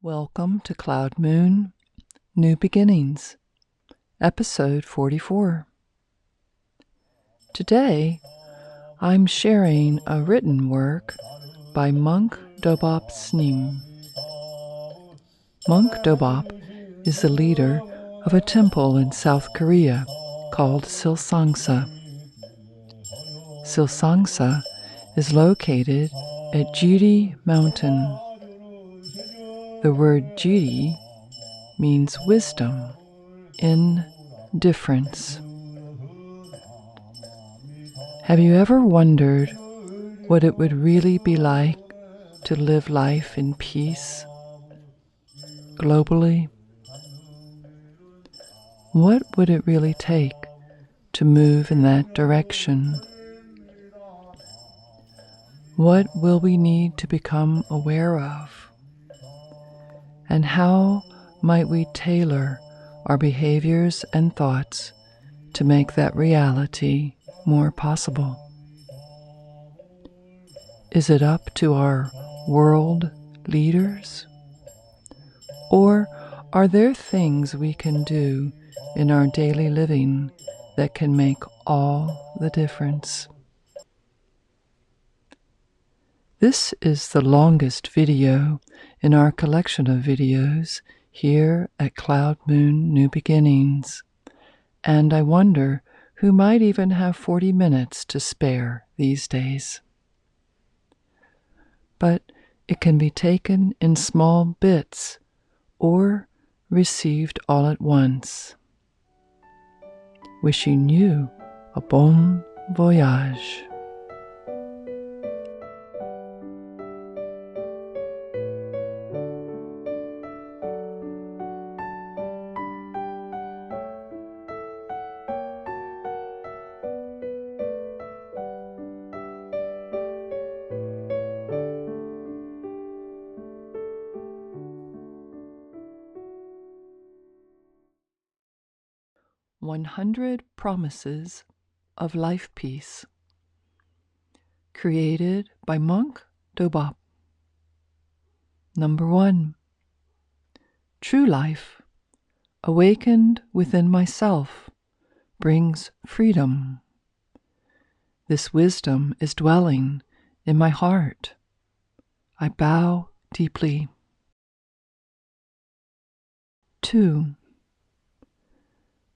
Welcome to Cloud Moon, New Beginnings, Episode 44. Today, I'm sharing a written work by Monk Dobeop Ssnim. Monk Dobeop is the leader of a temple in South Korea called Silsangsa. Silsangsa is located at Jiri Mountain. The word Jiri means wisdom in difference. Have you ever wondered what it would really be like to live life in peace globally? What would it really take to move in that direction? What will we need to become aware of? And how might we tailor our behaviors and thoughts to make that reality more possible? Is it up to our world leaders? Or are there things we can do in our daily living that can make all the difference? This is the longest video in our collection of videos here at Cloud Moon New Beginnings, and I wonder who might even have 40 minutes to spare these days. But it can be taken in small bits or received all at once. Wishing you a bon voyage. "100 Promises of Lifepeace", created by Monk Dobeop. Number 1. True life, awakened within myself, brings freedom. This wisdom is dwelling in my heart. I bow deeply. 2.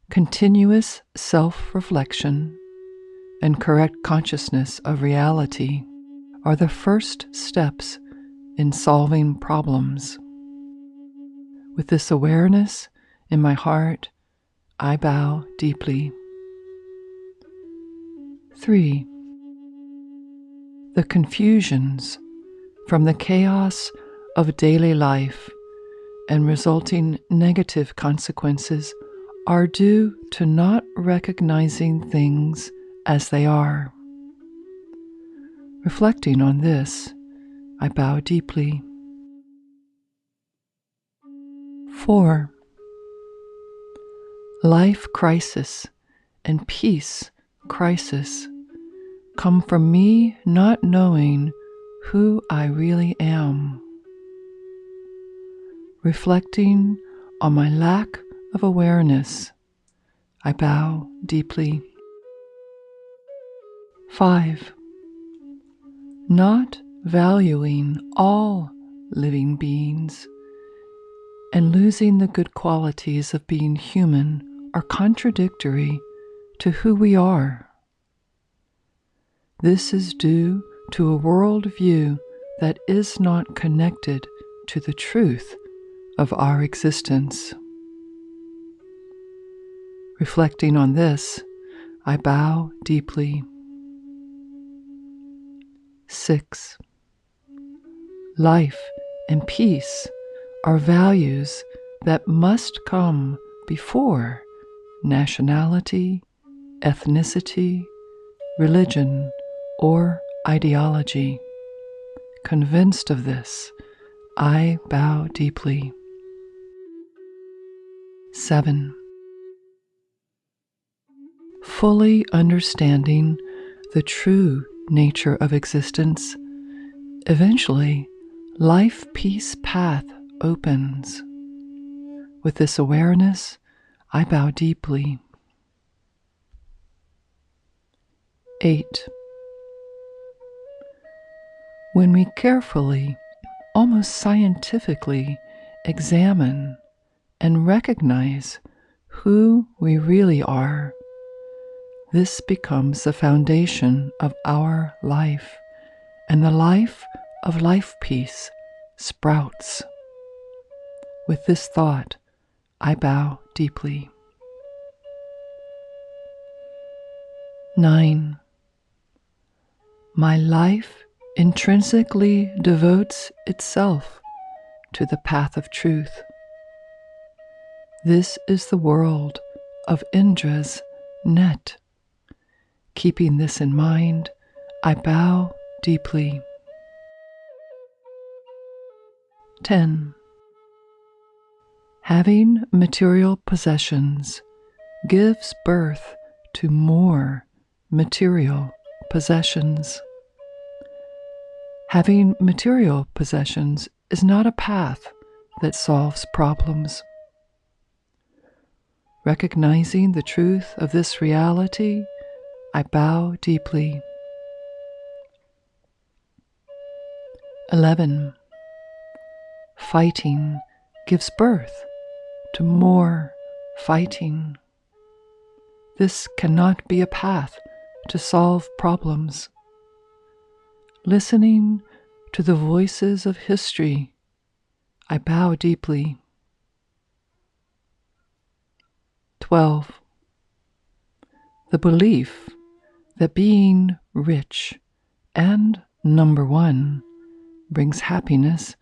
Continuous self-reflection and correct consciousness of reality are the first steps in solving problems. With this awareness in my heart, I bow deeply. 3. The confusions from the chaos of daily life and resulting negative consequences are due to not recognizing things as they are. Reflecting on this, I bow deeply. 4. Life crisis and peace crisis come from me not knowing who I really am. Reflecting on my lack of awareness, I bow deeply. 5. Not valuing all living beings and losing the good qualities of being human are contradictory to who we are. This is due to a worldview that is not connected to the truth of our existence. Reflecting on this, I bow deeply. 6. Life and peace are values that must come before nationality, ethnicity, religion, or ideology. Convinced of this, I bow deeply. 7. Fully understanding the true nature of existence, eventually Lifepeace path opens. With this awareness, I bow deeply. 8. When we carefully, almost scientifically, examine and recognize who we really are, this becomes the foundation of our life, and the life of Lifepeace sprouts. With this thought, I bow deeply. 9. My life intrinsically devotes itself to the path of truth. This is the world of Indra's net. Keeping this in mind, I bow deeply. 10. Having material possessions gives birth to more material possessions. Having material possessions is not a path that solves problems. Recognizing the truth of this reality, I bow deeply. 11. Fighting gives birth to more fighting. This cannot be a path to solve problems. Listening to the voices of history, I bow deeply. 12. The belief that being rich and number one brings happiness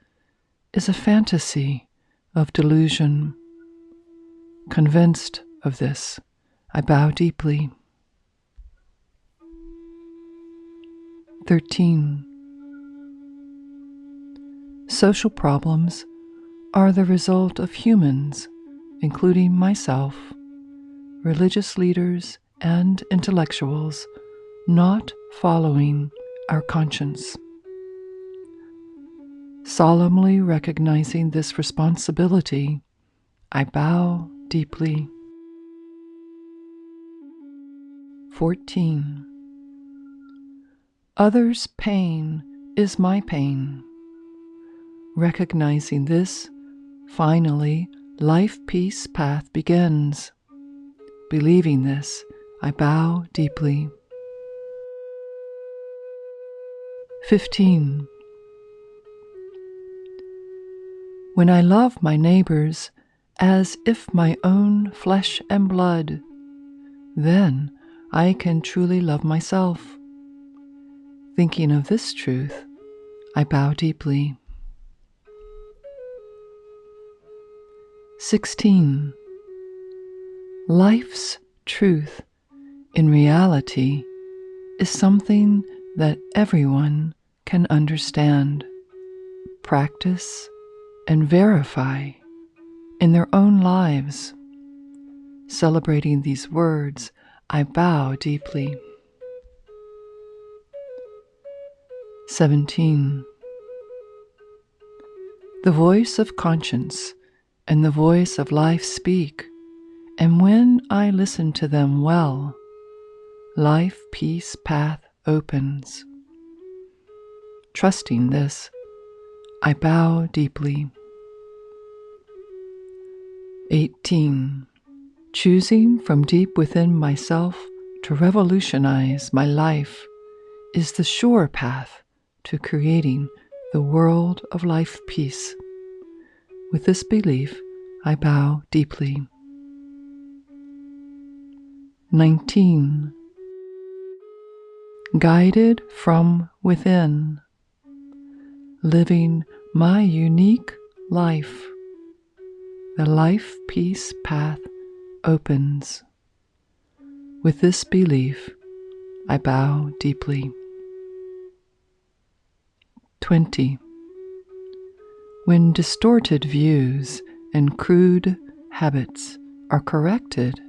is a fantasy of delusion. Convinced of this, I bow deeply. 13. Social problems are the result of humans, including myself, religious leaders, and intellectuals, not following our conscience. Solemnly recognizing this responsibility, I bow deeply. 14. Others' pain is my pain. Recognizing this, finally, Lifepeace path begins. Believing this, I bow deeply. 15. When I love my neighbors as if my own flesh and blood, then I can truly love myself. Thinking of this truth, I bow deeply. 16. Life's truth, in reality, is something that everyone can understand, practice, and verify in their own lives. Celebrating these words, I bow deeply. 17. The voice of conscience and the voice of life speak, and when I listen to them well, Lifepeace path opens. Trusting this, I bow deeply. 18. Choosing from deep within myself to revolutionize my life is the sure path to creating the world of Lifepeace. With this belief, I bow deeply. 19. Guided from within, living my unique life, the Lifepeace path opens. With this belief, I bow deeply. 20. When distorted views and crude habits are corrected,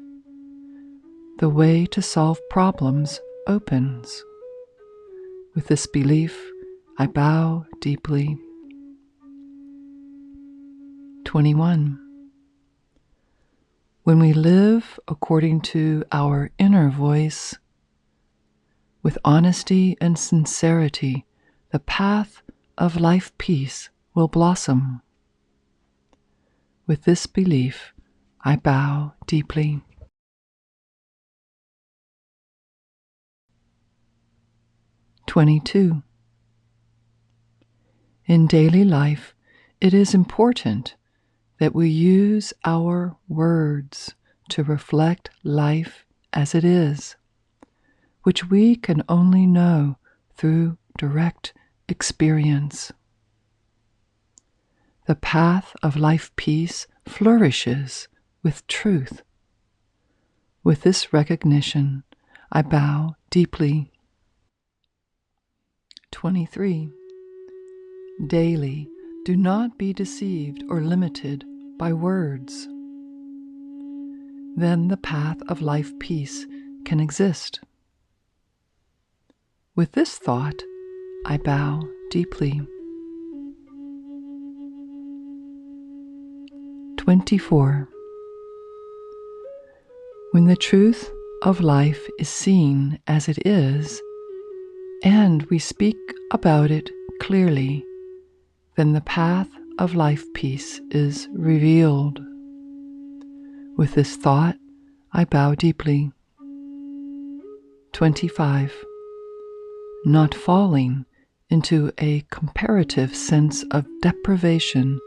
the way to solve problems opens. With this belief, I bow deeply. 21. When we live according to our inner voice, with honesty and sincerity, the path of life peace will blossom. With this belief, I bow deeply. (22) In daily life, it is important that we use our words to reflect life as it is, which we can only know through direct experience. The path of life peace flourishes with truth. With this recognition, I bow deeply. 23. Daily, do not be deceived or limited by words. Then the path of life peace can exist. With this thought, I bow deeply. 24. When the truth of life is seen as it is, and we speak about it clearly, then the path of life peace is revealed. With this thought, I bow deeply. 25. Not falling into a comparative sense of deprivation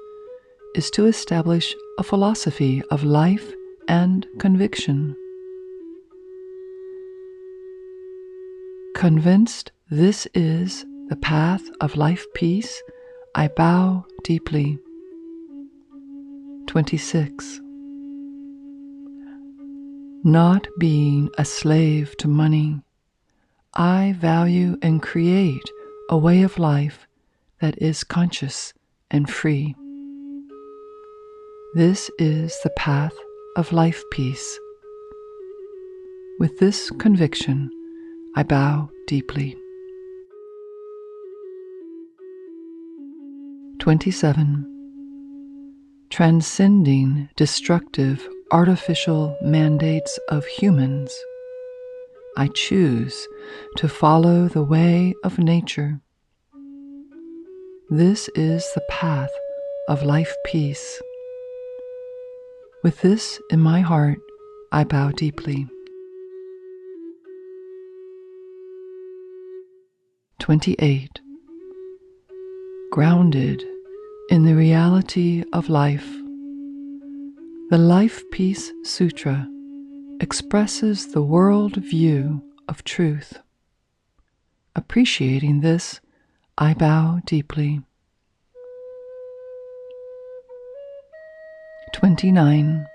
is to establish a philosophy of life and conviction. Convinced this is the path of life peace, I bow deeply. 26. Not being a slave to money, I value and create a way of life that is conscious and free. This is the path of life peace. With this conviction, I bow deeply. 27. Transcending destructive artificial mandates of humans, I choose to follow the way of nature. This is the path of life peace. With this in my heart, I bow deeply. 28. Grounded in the reality of life, the Life Peace Sutra expresses the world view of truth. Appreciating this, I bow deeply. 29.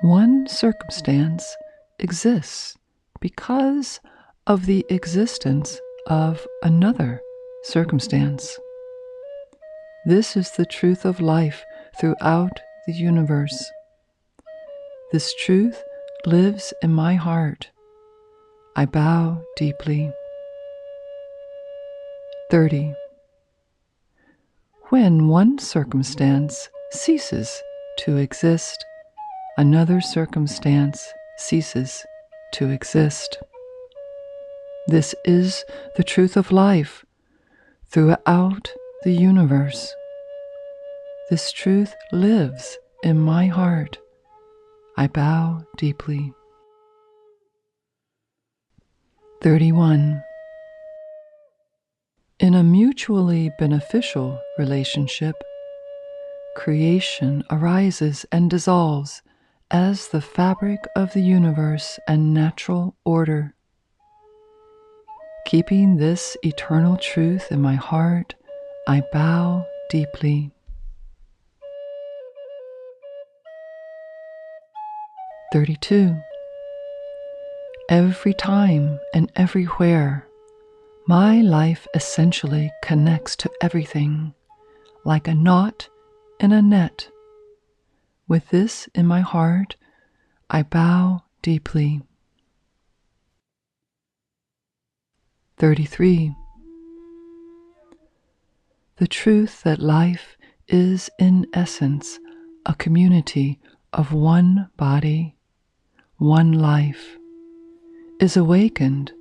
One circumstance exists because of the existence of another circumstance. This is the truth of life throughout the universe. This truth lives in my heart. I bow deeply. 30. When one circumstance ceases to exist, another circumstance ceases to exist. This is the truth of life throughout the universe. This truth lives in my heart. I bow deeply. 31. In a mutually beneficial relationship, creation arises and dissolves as the fabric of the universe and natural order. Keeping this eternal truth in my heart, I bow deeply. 32. Every time and everywhere, my life essentially connects to everything, like a knot in a net. With this in my heart, I bow deeply. 33. The truth that life is in essence a community of one body, one life, is awakened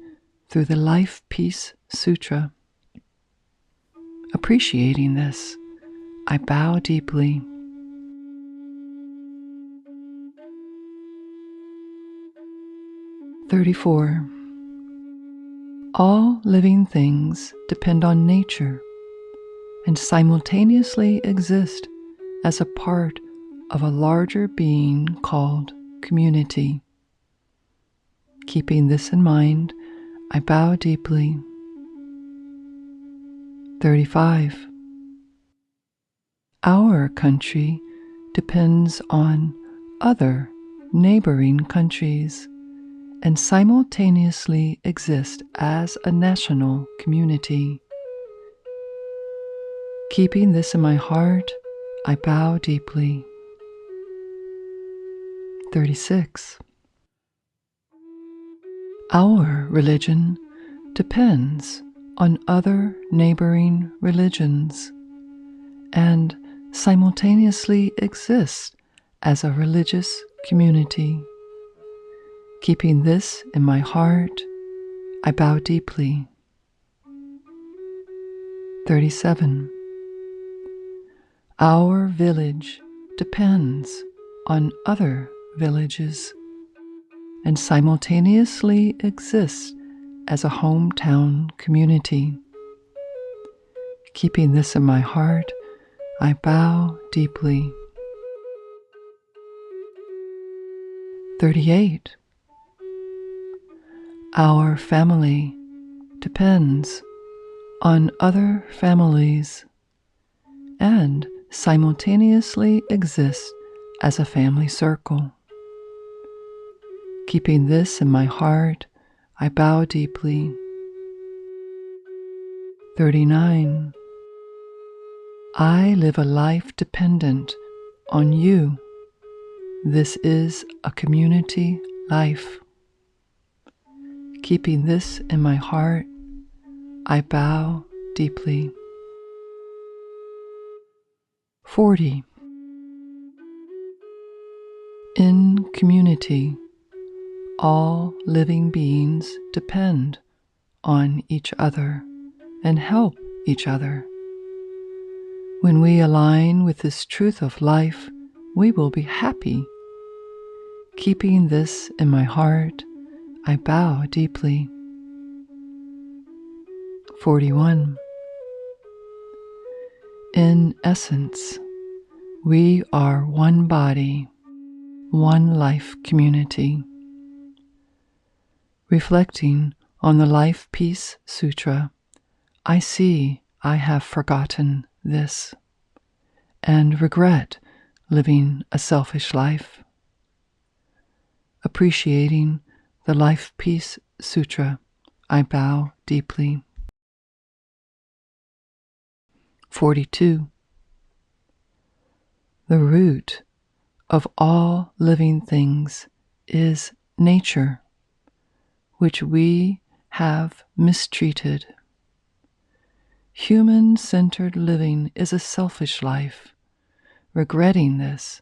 through the Lifepeace Sutra. Appreciating this, I bow deeply. "34. All living things depend on nature and simultaneously exist as a part of a larger being called community. Keeping this in mind, I bow deeply. 35. Our country depends on other neighboring countries and simultaneously exist as a national community. Keeping this in my heart, I bow deeply. 36. Our religion depends on other neighboring religions and simultaneously exists as a religious community. Keeping this in my heart, I bow deeply. 37. Our village depends on other villages and simultaneously exists as a hometown community. Keeping this in my heart, I bow deeply. 38. Our family depends on other families and simultaneously exists as a family circle. Keeping this in my heart, I bow deeply. 39. I live a life dependent on you. This is a community life. Keeping this in my heart, I bow deeply. 40. In community, all living beings depend on each other and help each other. When we align with this truth of life, we will be happy. Keeping this in my heart, I bow deeply. 41. In essence, we are one body, one life community. Reflecting on the Lifepeace Sutra, I see I have forgotten this and regret living a selfish life. Appreciating the Lifepeace Sutra, I bow deeply. 42. The root of all living things is nature, which we have mistreated. Human-centered living is a selfish life. Regretting this,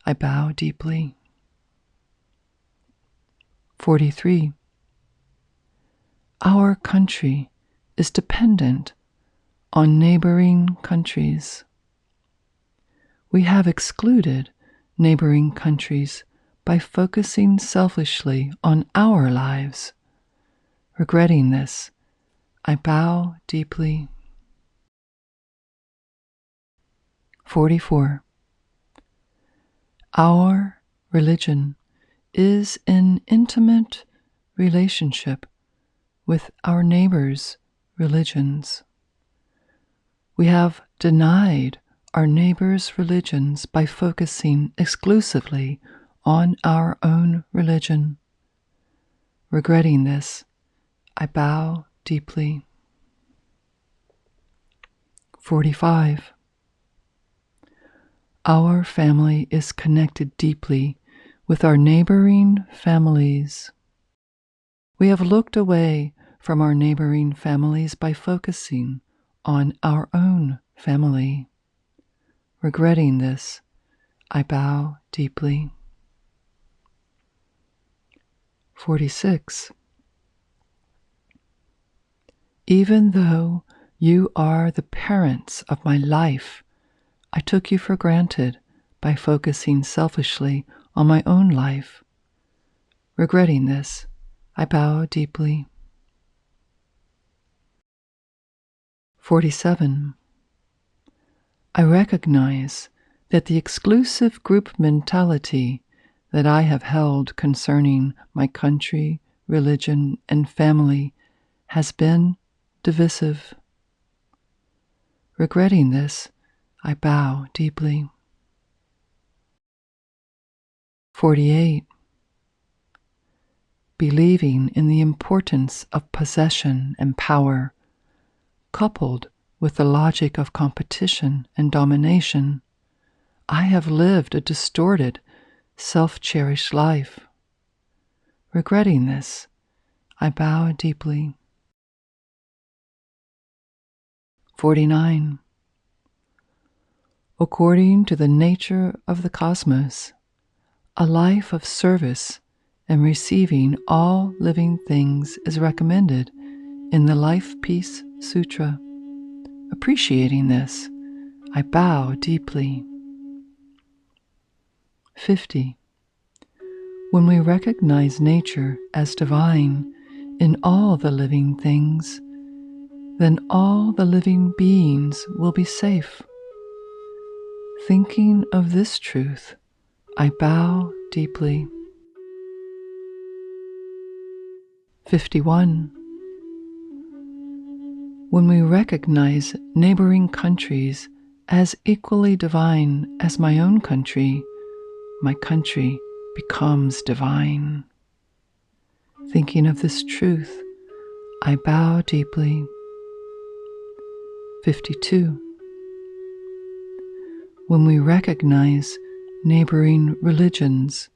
I bow deeply. 43. Our country is dependent on neighboring countries. We have excluded neighboring countries by focusing selfishly on our lives. Regretting this, I bow deeply. 44. Our religion is in intimate relationship with our neighbors' religions. We have denied our neighbors' religions by focusing exclusively on our own religion. Regretting this, I bow deeply. 45. Our family is connected deeply with our neighboring families. We have looked away from our neighboring families by focusing on our own family. Regretting this, I bow deeply. 46. Even though you are the parents of my life, I took you for granted by focusing selfishly on my own life. Regretting this, I bow deeply. 47. I recognize that the exclusive group mentality that I have held concerning my country, religion, and family has been divisive. Regretting this, I bow deeply. 48. Believing in the importance of possession and power, coupled with the logic of competition and domination, I have lived a distorted, self-cherished life. Regretting this, I bow deeply. 49. According to the nature of the cosmos, a life of service and receiving all living things is recommended in the Lifepeace Sutra. Appreciating this, I bow deeply. 50. When we recognize nature as divine in all the living things, then all the living beings will be safe. Thinking of this truth, I bow deeply. 51. When we recognize neighboring countries as equally divine as my own country, my country becomes divine. Thinking of this truth, I bow deeply. 52. When we recognize neighboring religions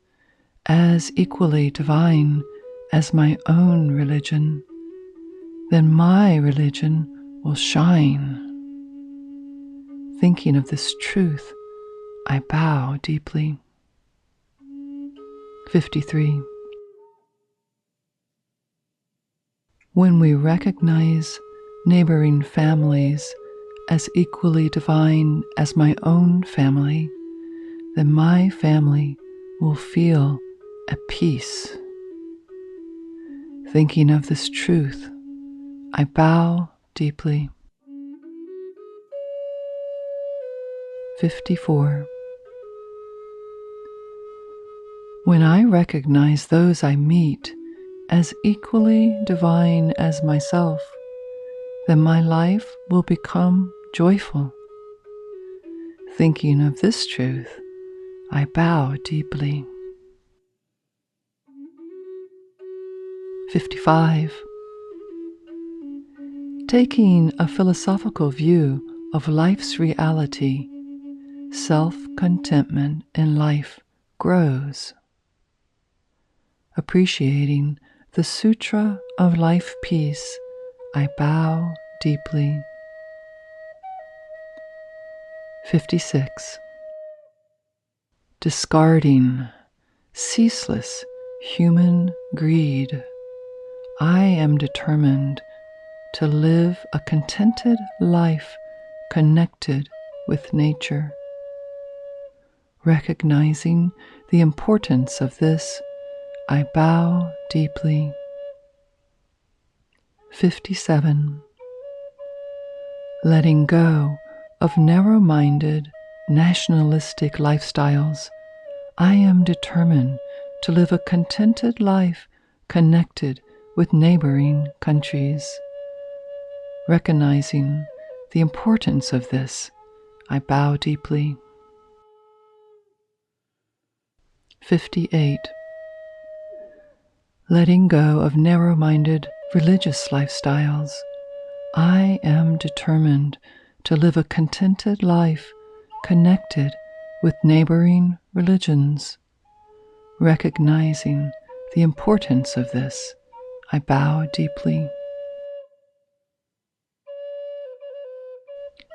as equally divine as my own religion, then my religion will shine. Thinking of this truth, I bow deeply. 53. When we recognize neighboring families as equally divine as my own family, then my family will feel at peace. Thinking of this truth, I bow deeply. 54. When I recognize those I meet as equally divine as myself, then my life will become joyful. Thinking of this truth, I bow deeply. 55. Taking a philosophical view of life's reality, self-contentment in life grows. Appreciating the Sutra of Life Peace, I bow deeply. 56. Discarding ceaseless human greed, I am determined to live a contented life connected with nature. Recognizing the importance of this, I bow deeply. 57. Letting go of narrow-minded, nationalistic lifestyles, I am determined to live a contented life connected with neighboring countries. Recognizing the importance of this, I bow deeply. 58. Letting go of narrow-minded religious lifestyles, I am determined to live a contented life connected with neighboring religions. Recognizing the importance of this, I bow deeply.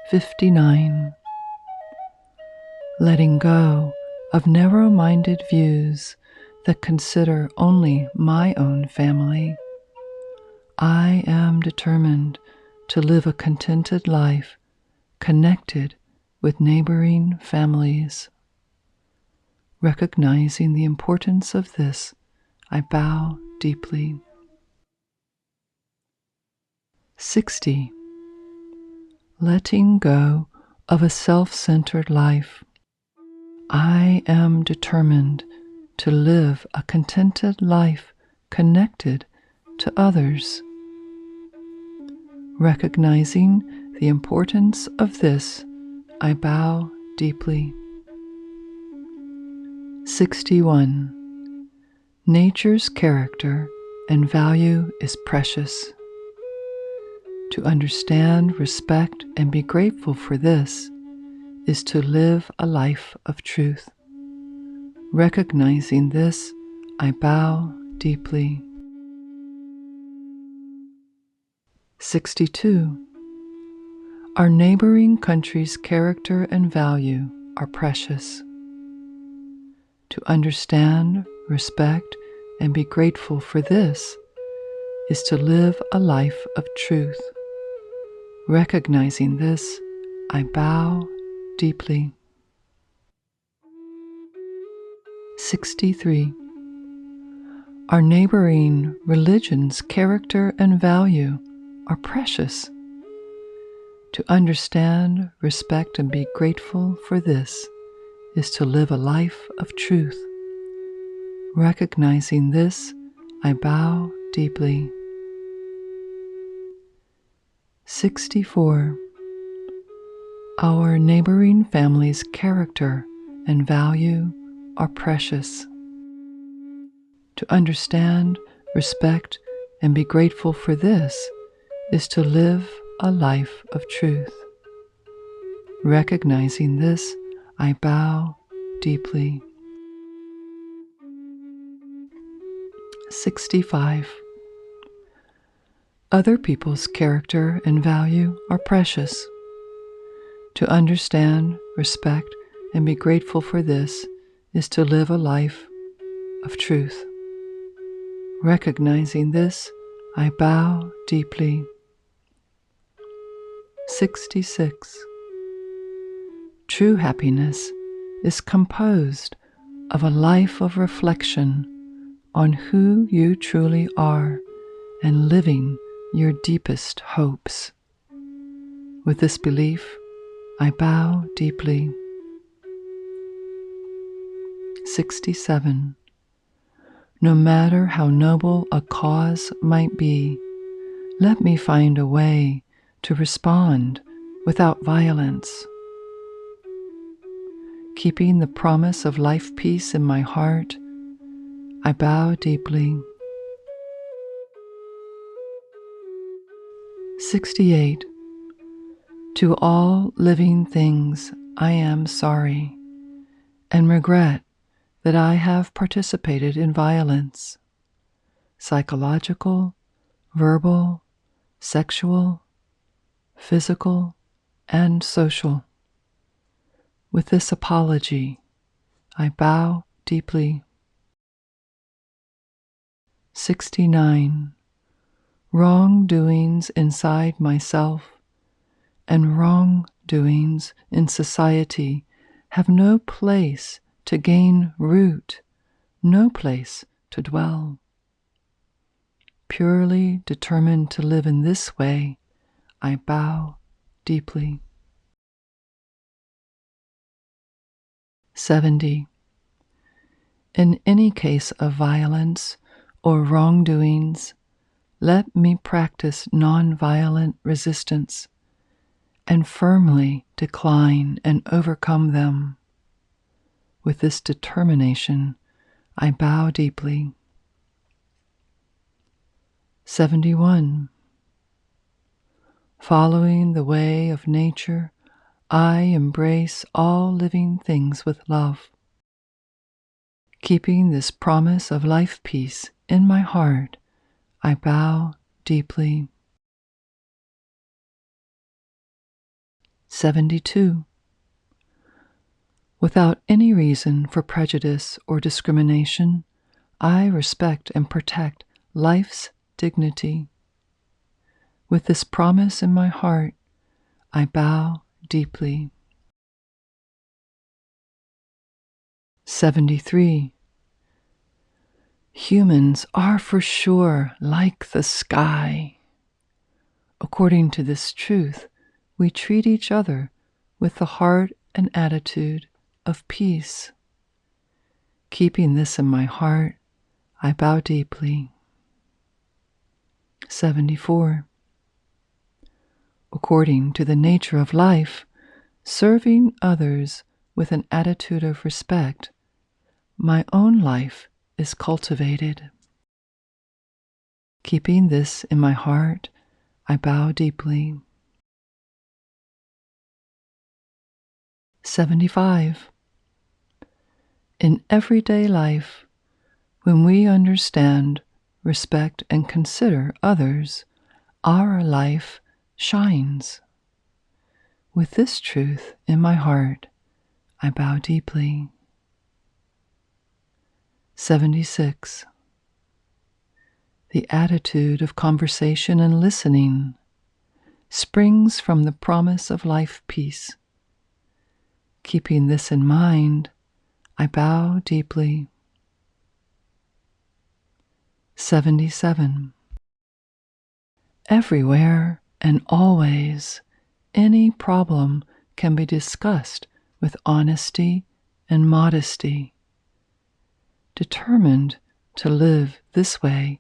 59. letting go of narrow-minded views that consider only my own family. I am determined to live a contented life, connected with neighboring families. Recognizing the importance of this, I bow deeply. 60. Letting go of a self-centered life. I am determined to live a contented life connected to others. Recognizing the importance of this, I bow deeply. 61. Nature's character and value is precious. To understand, respect, and be grateful for this is to live a life of truth. Recognizing this, I bow deeply. 62. Our neighboring country's character and value are precious. To understand, respect, and be grateful for this is to live a life of truth. Recognizing this, I bow deeply. 63. Our neighboring religion's character and value are precious. To understand, respect, and be grateful for this is to live a life of truth. Recognizing this, I bow deeply. 64. Our neighboring family's character and value are precious. To understand, respect, and be grateful for this is to live a life of truth. Recognizing this, I bow deeply. 65. Other people's character and value are precious. To understand, respect, and be grateful for this is to live a life of truth. Recognizing this, I bow deeply. 66. True happiness is composed of a life of reflection on who you truly are and living your deepest hopes. With this belief, I bow deeply. 67. No matter how noble a cause might be, let me find a way to respond without violence. Keeping the promise of life peace in my heart, I bow deeply. 68. To all living things I am sorry and regret that I have participated in violence, psychological, verbal, sexual, physical, and social. With this apology, I bow deeply. 69. Wrongdoings inside myself and wrongdoings in society have no place to gain root, no place to dwell. Purely determined to live in this way, I bow deeply. 70. In any case of violence or wrongdoings, let me practice nonviolent resistance and firmly decline and overcome them. With this determination, I bow deeply. 71. Following the way of nature, I embrace all living things with love. Keeping this promise of life peace in my heart, I bow deeply. 72. Without any reason for prejudice or discrimination, I respect and protect life's dignity. With this promise in my heart, I bow deeply. 73. Humans are for sure like the sky. According to this truth, we treat each other with the heart and attitude of peace. Keeping this in my heart, I bow deeply. 74. According to the nature of life, serving others with an attitude of respect, my own life is cultivated. Keeping this in my heart, I bow deeply. 75. In everyday life, when we understand, respect, and consider others, our life shines. With this truth in my heart, I bow deeply. 76. The attitude of conversation and listening springs from the promise of life peace. Keeping this in mind, I bow deeply. 77. Everywhere and always, any problem can be discussed with honesty and modesty. Determined to live this way,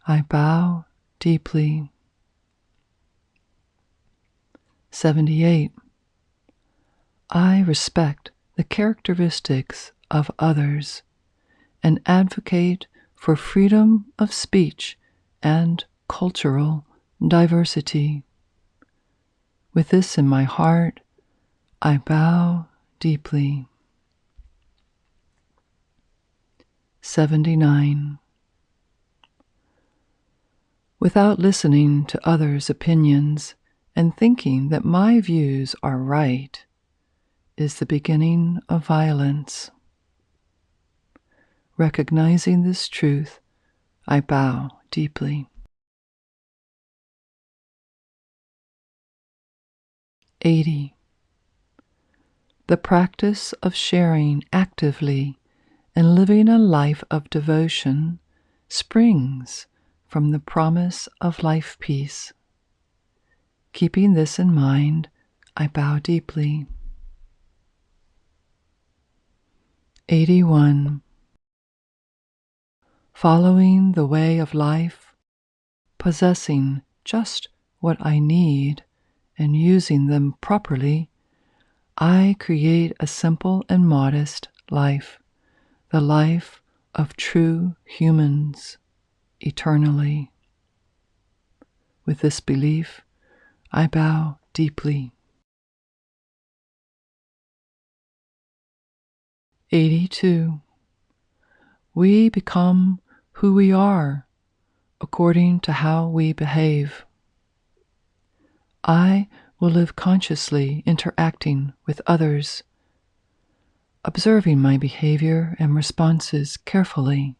I bow deeply. 78. I respect the characteristics of others and advocate for freedom of speech and cultural diversity. With this in my heart, I bow deeply. 79. Without listening to others' opinions and thinking that my views are right is the beginning of violence. Recognizing this truth, I bow deeply. 80. The practice of sharing actively and living a life of devotion springs from the promise of life peace. Keeping this in mind, I bow deeply. 81. Following the way of life, possessing just what I need and using them properly, I create a simple and modest life, the life of true humans eternally. With this belief, I bow deeply. 82. We become who we are according to how we behave. I will live consciously interacting with others, observing my behavior and responses carefully,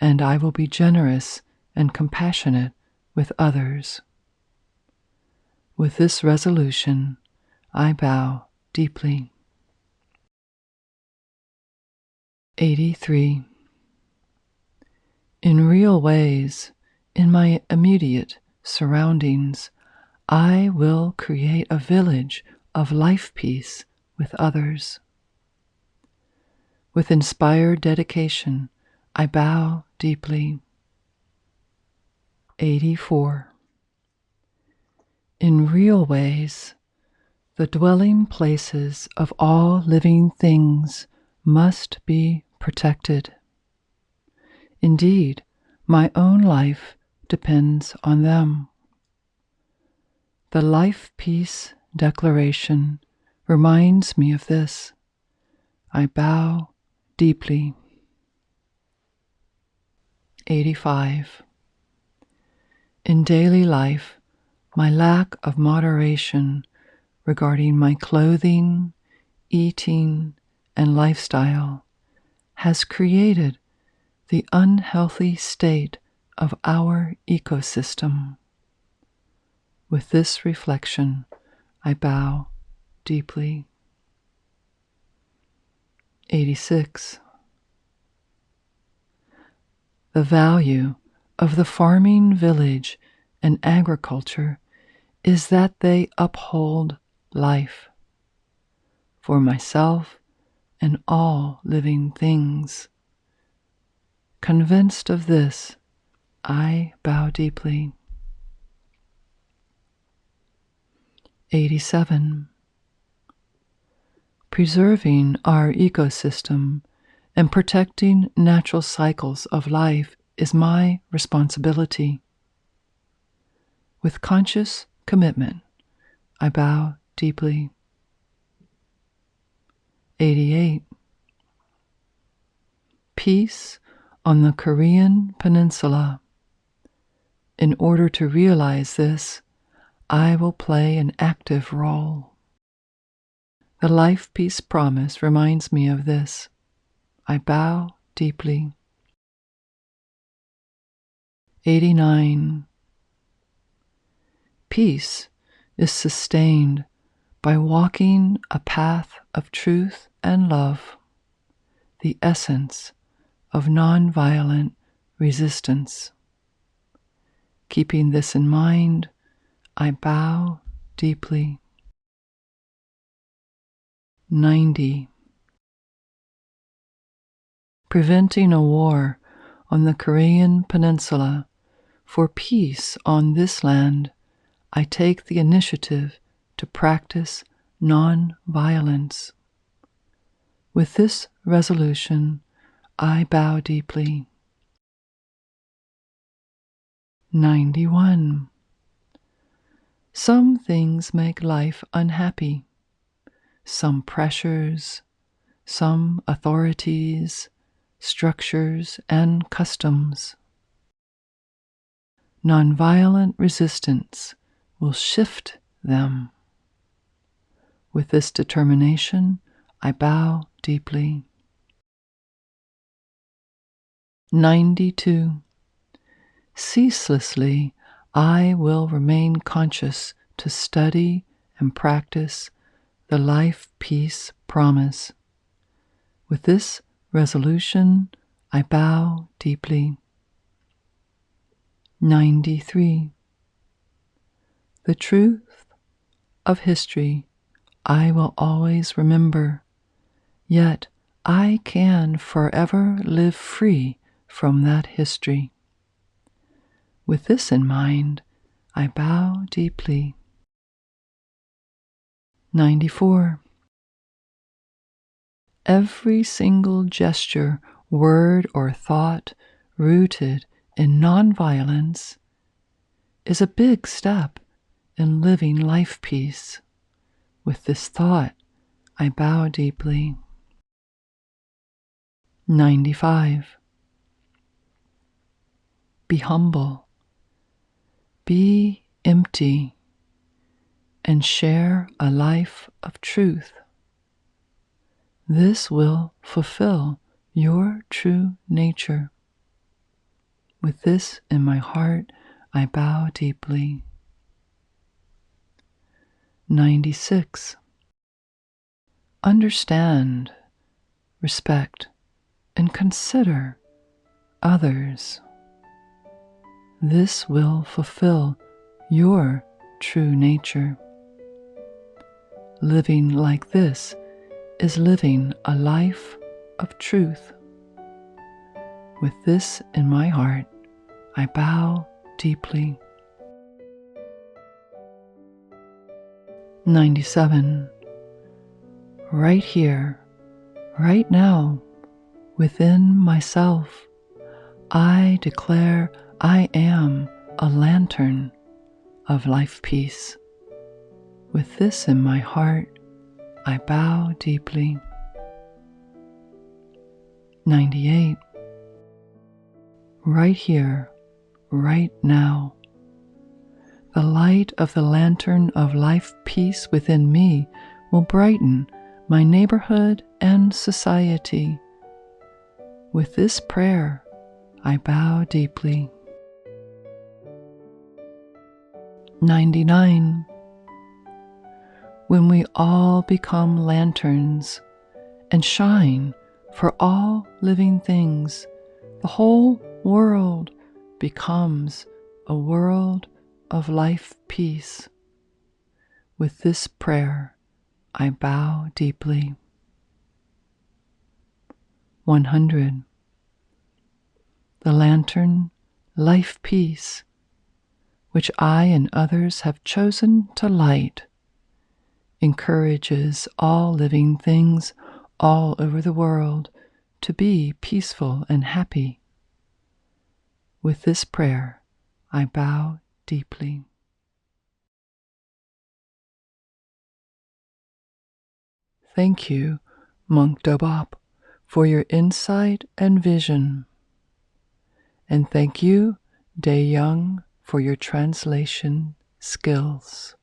and I will be generous and compassionate with others. With this resolution, I bow deeply. 83. In real ways, in my immediate surroundings, I will create a village of life peace with others. With inspired dedication, I bow deeply. 84. In real ways, the dwelling places of all living things must be protected. Indeed, my own life depends on them. The Life Peace Declaration reminds me of this. I bow deeply. 85. In daily life, my lack of moderation regarding my clothing, eating, and lifestyle has created the unhealthy state of our ecosystem. With this reflection, I bow deeply. 86. The value of the farming village and agriculture is that they uphold life for myself and all living things. Convinced of this, I bow deeply. 87. Preserving our ecosystem and protecting natural cycles of life is my responsibility. With conscious commitment, I bow deeply. 88. Peace on the Korean Peninsula. In order to realize this, I will play an active role. The Lifepeace promise reminds me of this. I bow deeply. 89. Peace is sustained by walking a path of truth and love, the essence of nonviolent resistance. Keeping this in mind, I bow deeply. 90. Preventing a war on the Korean Peninsula. For peace on this land, I take the initiative to practice non-violence. With this resolution, I bow deeply. 91. Some things make life unhappy. Some pressures, some authorities, structures, and customs. Nonviolent resistance will shift them. With this determination, I bow deeply. 92. Ceaselessly, I will remain conscious to study and practice the Lifepeace promise. With this resolution, I bow deeply. 93. The truth of history I will always remember, yet I can forever live free from that history. With this in mind, I bow deeply. 94. Every single gesture, word, or thought rooted in nonviolence is a big step in living life peace. With this thought, I bow deeply. 95. Be humble, be empty, and share a life of truth. This will fulfill your true nature. With this in my heart, I bow deeply. 96. Understand, respect, and consider others. This will fulfill your true nature. Living like this is living a life of truth. With this in my heart, I bow deeply. 97. Right here, right now, within myself, I declare I am a lantern of life peace. With this in my heart, I bow deeply. 98. Right here, right now, the light of the lantern of life peace within me will brighten my neighborhood and society. With this prayer, I bow deeply. 99. When we all become lanterns and shine for all living things, the whole world becomes a world of life peace. With this prayer, I bow deeply. 100. The lantern, Lifepeace, which I and others have chosen to light, encourages all living things all over the world to be peaceful and happy. With this prayer, I bow deeply. Thank you, Monk Dobeop, for your insight and vision. And thank you, Dae Young, for your translation skills.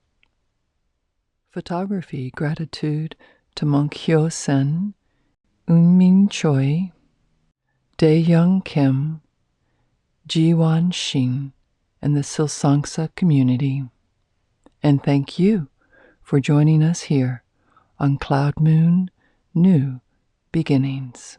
Photography gratitude to Monk Hyo Sen, Eunmin Choi, Dae Young Kim, Jiwon Shin, and the Silsangsa community. And thank you for joining us here on Cloud Moon New Beginnings.